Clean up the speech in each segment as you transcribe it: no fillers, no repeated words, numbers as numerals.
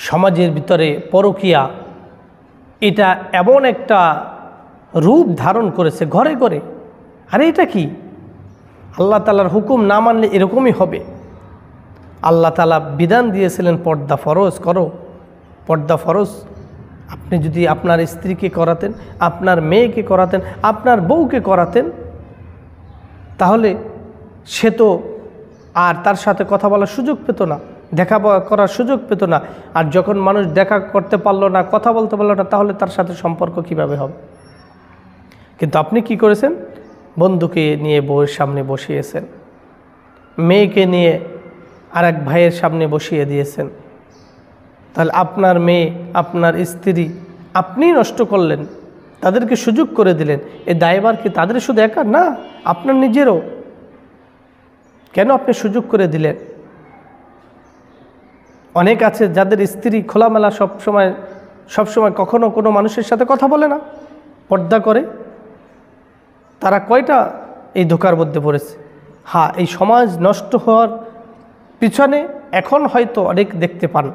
সমাজের ভিতরে পরকীয়া এটা এমন একটা রূপ ধারণ করেছে ঘরে ঘরে। আরে এটা কি? আল্লাহ তাআলার হুকুম না মানলে এরকমই হবে। আল্লাহ তাআলা বিধান দিয়েছিলেন পর্দা ফরজ করো, পর্দা ফরজ। আপনি যদি আপনার স্ত্রীকে করাতেন, আপনার মেয়েকে করাতেন, আপনার বউকে করাতেন, তাহলে সে তো আর তার সাথে কথা বলার সুযোগ পেত না, দেখা করার সুযোগ পেত না। আর যখন মানুষ দেখা করতে পারলো না, কথা বলতে পারলো না, তাহলে তার সাথে সম্পর্ক কিভাবে হবে? কিন্তু আপনি কি করেছেন? বন্ধুকে নিয়ে বউয়ের সামনে বসিয়েছেন, মেয়েকে নিয়ে আরেক ভাইয়ের সামনে বসিয়ে দিয়েছেন। তাহলে আপনার মেয়ে, আপনার স্ত্রী আপনিই নষ্ট করলেন, তাদেরকে সুযোগ করে দিলেন। এই দায়ভার কি তাদের শুধু একা না, আপনার নিজেরও। কেন আপনি সুযোগ করে দিলেন? অনেক আছে যাদের স্ত্রী খোলামেলা সবসময় কখনো কোনো মানুষের সাথে কথা বলে না, পর্দা করে। তারা কয়টা এই ধোঁকার মধ্যে পড়েছে? হ্যাঁ, এই সমাজ নষ্ট হওয়ার পিছনে এখন হয়তো অনেক দেখতে পান,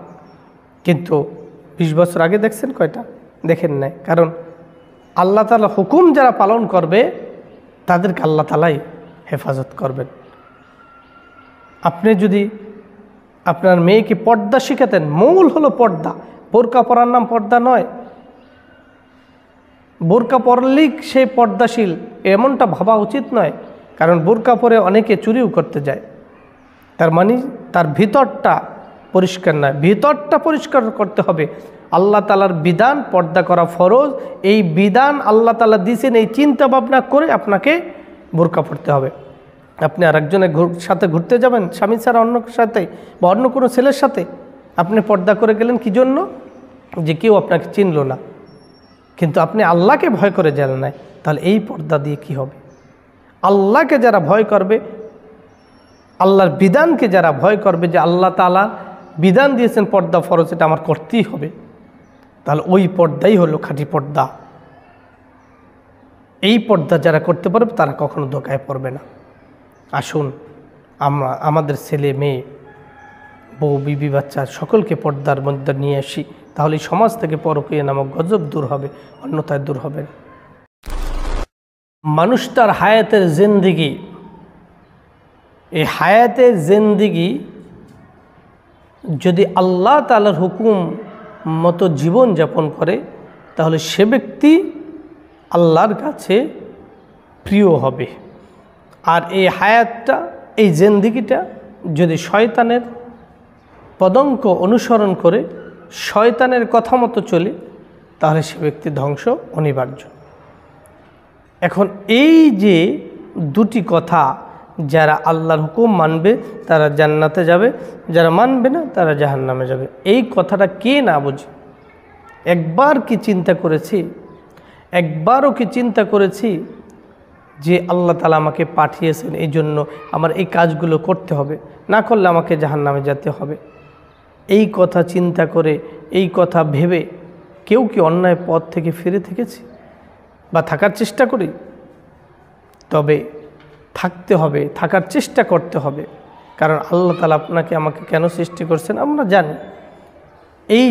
কিন্তু 20 বছর আগে দেখছেন কয়টা? দেখেন নাই। কারণ আল্লাহ তাআলা হুকুম যারা পালন করবে তাদেরকে আল্লাহ তাআলাই হেফাজত করবেন। আপনি যদি আপনার মেয়েকে পর্দা শিখাতেন, মূল হলো পর্দা। বোরকা পরার নাম পর্দা নয়। বোরকা পরলেই সে পর্দাশীল এমনটা ভাবা উচিত নয়। কারণ বোরকা পরে অনেকে চুরিও করতে যায়, তার মানে তার ভিতরটা পরিষ্কার নয়। ভিতরটা পরিষ্কার করতে হবে। আল্লাহ তাআলার বিধান পর্দা করা ফরজ, এই বিধান আল্লাহ তাআলা দিয়েছেন, এই চিন্তা ভাবনা করে আপনাকে বোরকা পরতে হবে। আপনি আরেকজনের সাথে ঘুরতে যাবেন, স্বামী ছাড়া অন্য সাথে বা অন্য কোনো ছেলের সাথে, আপনি পর্দা করে গেলেন কি জন্য? যে কেউ আপনাকে চিনল না। কিন্তু আপনি আল্লাহকে ভয় করে যান নাই, তাহলে এই পর্দা দিয়ে কি হবে? আল্লাহকে যারা ভয় করবে, আল্লাহর বিধানকে যারা ভয় করবে, যে আল্লাহ তাআলা বিধান দিয়েছেন পর্দা ফরজ, এটা আমার করতেই হবে, তাহলে ওই পর্দাই হলো খাঁটি পর্দা। এই পর্দা যারা করতে পারবে তারা কখনো ধোঁকায় পড়বে না। আসুন আমরা আমাদের ছেলে মেয়ে, বউ, বিবি, বাচ্চা সকলকে পর্দার মধ্যে নিয়ে আসি, তাহলে সমাজ থেকে পরকীয়া নামক গজব দূর হবে, অন্যথায় দূর হবে না। মানুষ তার হায়াতের জিন্দিগি, এই হায়াতের জিন্দিগি যদি আল্লাহ তাআলার হুকুম মতো জীবন যাপন করে, তাহলে সে ব্যক্তি আল্লাহর কাছে প্রিয় হবে। আর এই হায়াতটা, এই জিন্দিগিটা যদি শয়তানের পদঙ্ক অনুসরণ করে, শয়তানের কথা মতো চলে, তাহলে সে ব্যক্তি ধ্বংস অনিবার্য। এখন এই যে দুটি কথা, যারা আল্লাহর হুকুম মানবে তারা জান্নাতে যাবে, যারা মানবে না তারা জাহান্নামে যাবে, এই কথাটা কে না বোঝে? একবার কি চিন্তা করেছি, একবারও কি চিন্তা করেছি যে আল্লাহ তাআলা আমাকে পাঠিয়েছেন এই জন্য আমার এই কাজগুলো করতে হবে, না করলে আমাকে জাহান্নামে যেতে হবে? এই কথা চিন্তা করে, এই কথা ভেবে কেউ কি অন্যায় পথ থেকে ফিরে থেকেছি বা থাকার চেষ্টা করি? তবে থাকতে হবে, থাকার চেষ্টা করতে হবে। কারণ আল্লাহ তাআলা আপনাকে আমাকে কেন সৃষ্টি করছেন আমরা জানি। এই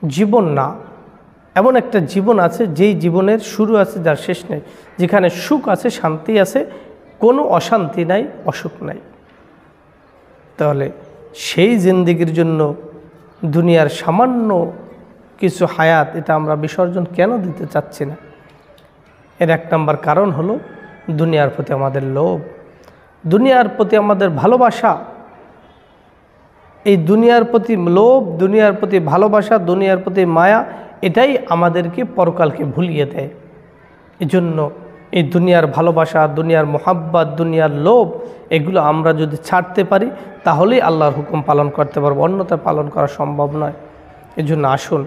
জীবন না, এমন একটা জীবন আছে যেই জীবনের শুরু আছে, যার শেষ নেই, যেখানে সুখ আছে, শান্তি আছে, কোনো অশান্তি নাই, অসুখ নাই। তাহলে সেই জিন্দেগির জন্য দুনিয়ার সামান্য কিছু হায়াত, এটা আমরা বিসর্জন কেন দিতে চাচ্ছি না? এর এক নম্বর কারণ হলো দুনিয়ার প্রতি আমাদের লোভ, দুনিয়ার প্রতি আমাদের ভালোবাসা। এই দুনিয়ার প্রতি লোভ, দুনিয়ার প্রতি ভালোবাসা, দুনিয়ার প্রতি মায়া, এটাই আমাদেরকে পরকালকে ভুলিয়ে দেয়। এজন্য এই দুনিয়ার ভালোবাসা, দুনিয়ার মোহাব্বত, দুনিয়ার লোভ, এগুলো আমরা যদি ছাড়তে পারি তাহলেই আল্লাহর হুকুম পালন করতে পারবো, অন্যথা পালন করা সম্ভব নয়। এজন্য আসুন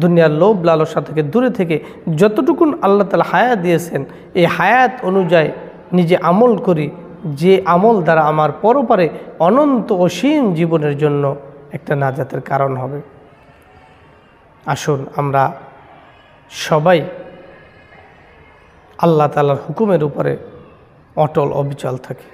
দুনিয়ার লোভ লালসা থেকে দূরে থেকে যতটুকুন আল্লাহ তাআলা হায়াত দিয়েছেন, এই হায়াত অনুযায়ী নিজে আমল করি, যে আমল দ্বারা আমার পরপারে অনন্ত অসীম জীবনের জন্য একটা নাজাতের কারণ হবে। আসুন আমরা সবাই আল্লাহ তাআলার হুকুমের উপরে অটল অবিচল থাকি।